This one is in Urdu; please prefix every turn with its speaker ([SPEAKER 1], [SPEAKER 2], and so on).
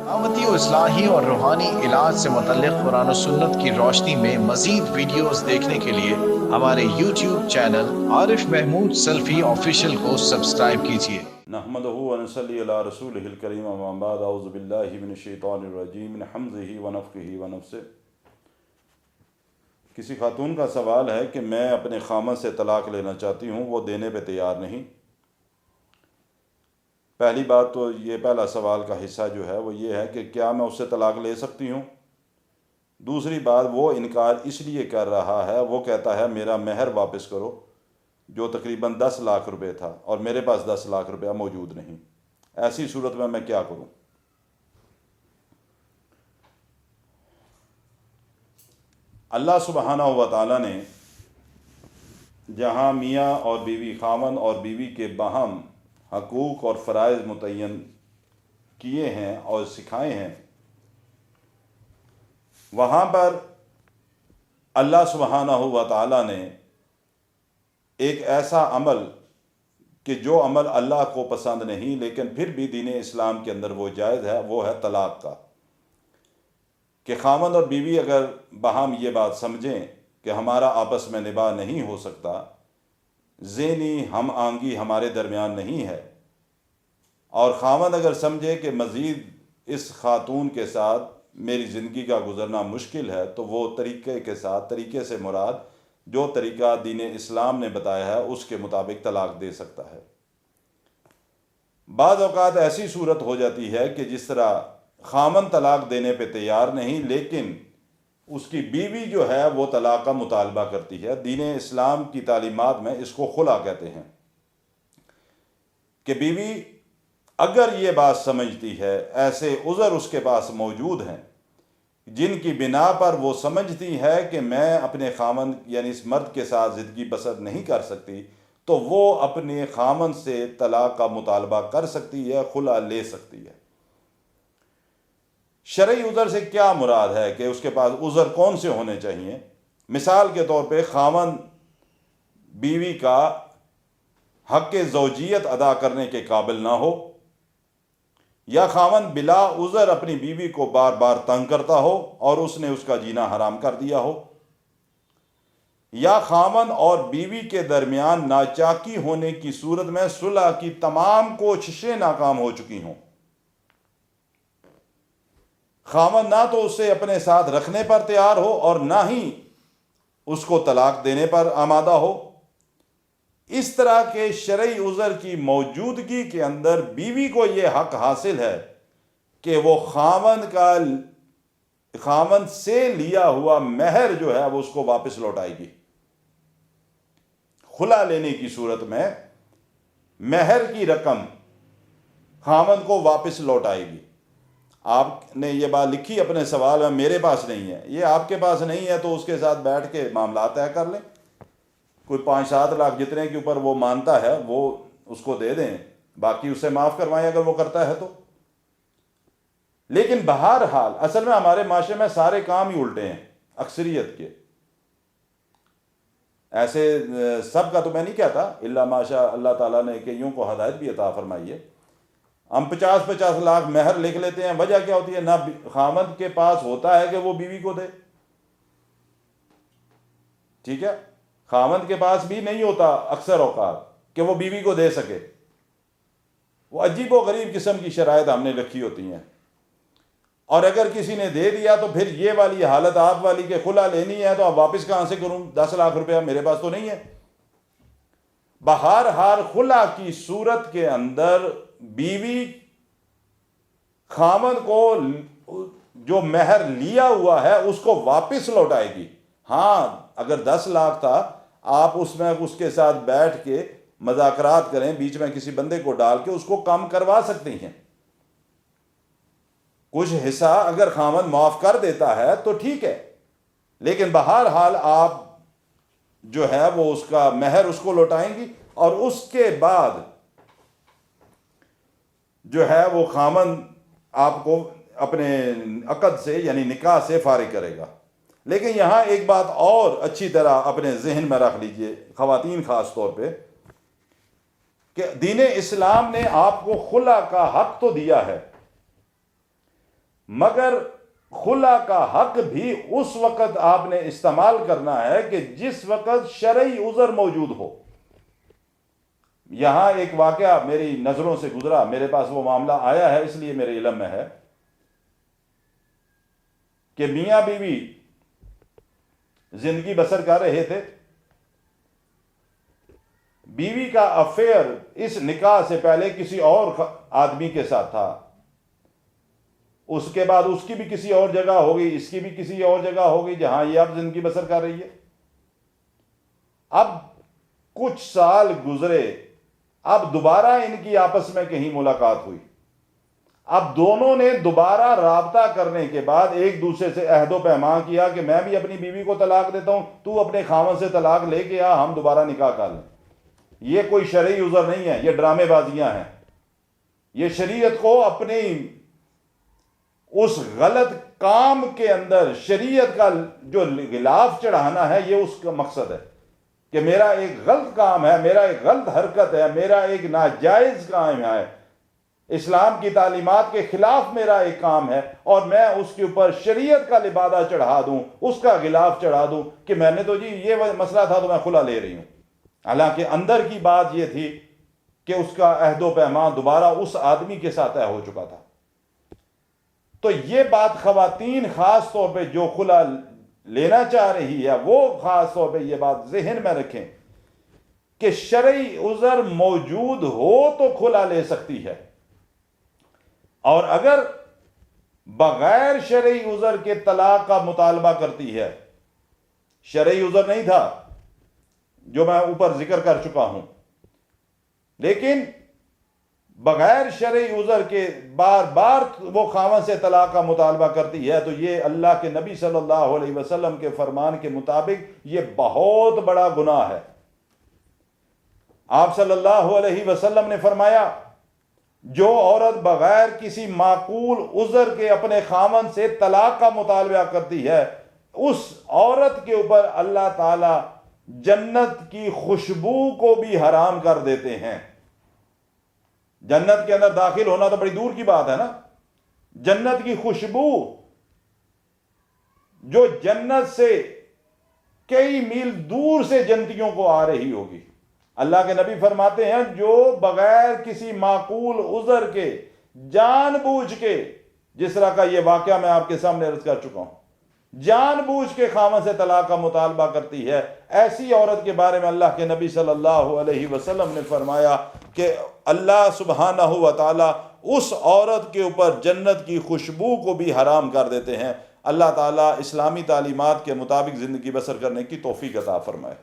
[SPEAKER 1] دعوتی و اصلاحی اور روحانی علاج سے متعلق قرآن و سنت کی روشنی میں مزید ویڈیوز دیکھنے کے لیے ہمارے یوٹیوب چینل عارف محمود سلفی آفیشیل کو سبسکرائب کیجیے۔
[SPEAKER 2] نحمدہ ونصلی علی رسولہ الکریم، اما بعد، اعوذ باللہ من الشیطان الرجیم، من حمزہ ونفخہ ونفثہ۔ کسی خاتون کا سوال ہے کہ میں اپنے خامن سے طلاق لینا چاہتی ہوں، وہ دینے پہ تیار نہیں۔ پہلی بات تو یہ پہلا سوال کا حصہ جو ہے وہ یہ ہے کہ کیا میں اس سے طلاق لے سکتی ہوں؟ دوسری بات، وہ انکار اس لیے کر رہا ہے، وہ کہتا ہے میرا مہر واپس کرو جو تقریباً 10 لاکھ روپے تھا، اور میرے پاس 10 لاکھ روپیہ موجود نہیں۔ ایسی صورت میں کیا کروں؟ اللہ سبحانہ و تعالیٰ نے جہاں میاں اور بیوی، خاوند اور بیوی کے باہم حقوق اور فرائض متعین کیے ہیں اور سکھائے ہیں، وہاں پر اللہ سبحانہ و تعالیٰ نے ایک ایسا عمل کہ جو عمل اللہ کو پسند نہیں لیکن پھر بھی دین اسلام کے اندر وہ جائز ہے، وہ ہے طلاق کا، کہ خاوند اور بیوی اگر باہم یہ بات سمجھیں کہ ہمارا آپس میں نباہ نہیں ہو سکتا، ذہنی ہم آہنگی ہمارے درمیان نہیں ہے، اور خاوند اگر سمجھے کہ مزید اس خاتون کے ساتھ میری زندگی کا گزرنا مشکل ہے، تو وہ طریقے سے مراد جو طریقہ دین اسلام نے بتایا ہے اس کے مطابق طلاق دے سکتا ہے۔ بعض اوقات ایسی صورت ہو جاتی ہے کہ جس طرح خاوند طلاق دینے پہ تیار نہیں لیکن اس کی بیوی جو ہے وہ طلاق کا مطالبہ کرتی ہے۔ دین اسلام کی تعلیمات میں اس کو خلا کہتے ہیں، کہ بیوی اگر یہ بات سمجھتی ہے، ایسے عذر اس کے پاس موجود ہیں جن کی بنا پر وہ سمجھتی ہے کہ میں اپنے خاوند یعنی اس مرد کے ساتھ زندگی بسر نہیں کر سکتی، تو وہ اپنے خاوند سے طلاق کا مطالبہ کر سکتی ہے، خلا لے سکتی ہے۔ شرعی عذر سے کیا مراد ہے کہ اس کے پاس عذر کون سے ہونے چاہیے؟ مثال کے طور پہ خاوند بیوی کا حق زوجیت ادا کرنے کے قابل نہ ہو، یا خاوند بلا عذر اپنی بیوی کو بار بار تنگ کرتا ہو اور اس نے اس کا جینا حرام کر دیا ہو، یا خاوند اور بیوی کے درمیان ناچاکی ہونے کی صورت میں صلح کی تمام کوششیں ناکام ہو چکی ہوں، خاوند نہ تو اسے اپنے ساتھ رکھنے پر تیار ہو اور نہ ہی اس کو طلاق دینے پر آمادہ ہو، اس طرح کے شرعی عذر کی موجودگی کے اندر بیوی کو یہ حق حاصل ہے کہ وہ خاوند سے لیا ہوا مہر جو ہے وہ اس کو واپس لوٹائے گی۔ خلا لینے کی صورت میں مہر کی رقم خاوند کو واپس لوٹائے گی۔ آپ نے یہ بات لکھی اپنے سوال میں، میرے پاس نہیں ہے، یہ آپ کے پاس نہیں ہے تو اس کے ساتھ بیٹھ کے معاملات طے کر لیں، کوئی 5-7 لاکھ جتنے کے اوپر وہ مانتا ہے وہ اس کو دے دیں، باقی اسے معاف کروائیں اگر وہ کرتا ہے تو۔ لیکن بہرحال اصل میں ہمارے معاشرے میں سارے کام ہی الٹے ہیں، اکثریت کے، ایسے سب کا تو میں نہیں کہتا، الا ماشاء اللہ تعالیٰ نے کئیوں کو ہدایت بھی عطا فرمائی ہے۔ ہم 50-50 لاکھ مہر لکھ لیتے ہیں، وجہ کیا ہوتی ہے؟ نہ خاوند کے پاس ہوتا ہے کہ وہ بیوی کو دے، ٹھیک ہے، خاوند کے پاس بھی نہیں ہوتا اکثر اوقات کہ وہ بیوی کو دے سکے، وہ عجیب و غریب قسم کی شرائط ہم نے رکھی ہوتی ہیں، اور اگر کسی نے دے دیا تو پھر یہ والی حالت آپ والی کہ خلا لینی ہے تو اب واپس کہاں سے کروں؟ 10 لاکھ روپیہ میرے پاس تو نہیں ہے۔ بہرحال خلا کی صورت کے اندر بیوی خاوند کو جو مہر لیا ہوا ہے اس کو واپس لوٹائے گی۔ ہاں، اگر 10 لاکھ تھا، آپ اس میں اس کے ساتھ بیٹھ کے مذاکرات کریں، بیچ میں کسی بندے کو ڈال کے اس کو کم کروا سکتے ہیں، کچھ حصہ اگر خاوند معاف کر دیتا ہے تو ٹھیک ہے، لیکن بہرحال آپ جو ہے وہ اس کا مہر اس کو لوٹائیں گی، اور اس کے بعد جو ہے وہ خاوند آپ کو اپنے عقد سے یعنی نکاح سے فارغ کرے گا۔ لیکن یہاں ایک بات اور اچھی طرح اپنے ذہن میں رکھ لیجئے، خواتین خاص طور پہ، کہ دین اسلام نے آپ کو خلا کا حق تو دیا ہے، مگر خلا کا حق بھی اس وقت آپ نے استعمال کرنا ہے کہ جس وقت شرعی عذر موجود ہو۔ یہاں ایک واقعہ میری نظروں سے گزرا، میرے پاس وہ معاملہ آیا ہے اس لیے میرے علم میں ہے کہ میاں بیوی زندگی بسر کر رہے تھے، بیوی کا افیئر اس نکاح سے پہلے کسی اور آدمی کے ساتھ تھا، اس کے بعد اس کی بھی کسی اور جگہ ہوگی، اس کی بھی کسی اور جگہ ہوگی جہاں یہ اب زندگی بسر کر رہی ہے۔ اب کچھ سال گزرے، اب دوبارہ ان کی آپس میں کہیں ملاقات ہوئی، اب دونوں نے دوبارہ رابطہ کرنے کے بعد ایک دوسرے سے عہد و پیمان کیا کہ میں بھی اپنی بیوی کو طلاق دیتا ہوں، تو اپنے خاوند سے طلاق لے کے آ، ہم دوبارہ نکاح کر لیں۔ یہ کوئی شرعی عذر نہیں ہے، یہ ڈرامے بازیاں ہیں۔ یہ شریعت کو اپنی اس غلط کام کے اندر شریعت کا جو غلاف چڑھانا ہے، یہ اس کا مقصد ہے کہ میرا ایک غلط کام ہے، میرا ایک غلط حرکت ہے، میرا ایک ناجائز کام ہے، اسلام کی تعلیمات کے خلاف میرا ایک کام ہے، اور میں اس کے اوپر شریعت کا لبادہ چڑھا دوں، اس کا غلاف چڑھا دوں کہ میں نے تو جی یہ مسئلہ تھا تو میں خلا لے رہی ہوں، حالانکہ اندر کی بات یہ تھی کہ اس کا عہد و پیمان دوبارہ اس آدمی کے ساتھ طے ہو چکا تھا۔ تو یہ بات خواتین خاص طور پہ جو خلا لینا چاہ رہی ہے وہ خاص طور پہ یہ بات ذہن میں رکھیں کہ شرعی عذر موجود ہو تو خلا لے سکتی ہے، اور اگر بغیر شرعی عذر کے طلاق کا مطالبہ کرتی ہے، شرعی عذر نہیں تھا جو میں اوپر ذکر کر چکا ہوں، لیکن بغیر شرعی عذر کے بار بار وہ خاوند سے طلاق کا مطالبہ کرتی ہے، تو یہ اللہ کے نبی صلی اللہ علیہ وسلم کے فرمان کے مطابق یہ بہت بڑا گناہ ہے۔ آپ صلی اللہ علیہ وسلم نے فرمایا جو عورت بغیر کسی معقول عذر کے اپنے خاوند سے طلاق کا مطالبہ کرتی ہے، اس عورت کے اوپر اللہ تعالی جنت کی خوشبو کو بھی حرام کر دیتے ہیں۔ جنت کے اندر داخل ہونا تو بڑی دور کی بات ہے نا، جنت کی خوشبو جو جنت سے کئی میل دور سے جنتیوں کو آ رہی ہوگی۔ اللہ کے نبی فرماتے ہیں جو بغیر کسی معقول عذر کے جان بوجھ کے، جس طرح کا یہ واقعہ میں آپ کے سامنے عرض کر چکا ہوں، جان بوجھ کے خاوند سے طلاق کا مطالبہ کرتی ہے، ایسی عورت کے بارے میں اللہ کے نبی صلی اللہ علیہ وسلم نے فرمایا کہ اللہ سبحانہ و تعالی اس عورت کے اوپر جنت کی خوشبو کو بھی حرام کر دیتے ہیں۔ اللہ تعالیٰ اسلامی تعلیمات کے مطابق زندگی بسر کرنے کی توفیق عطا فرمائے۔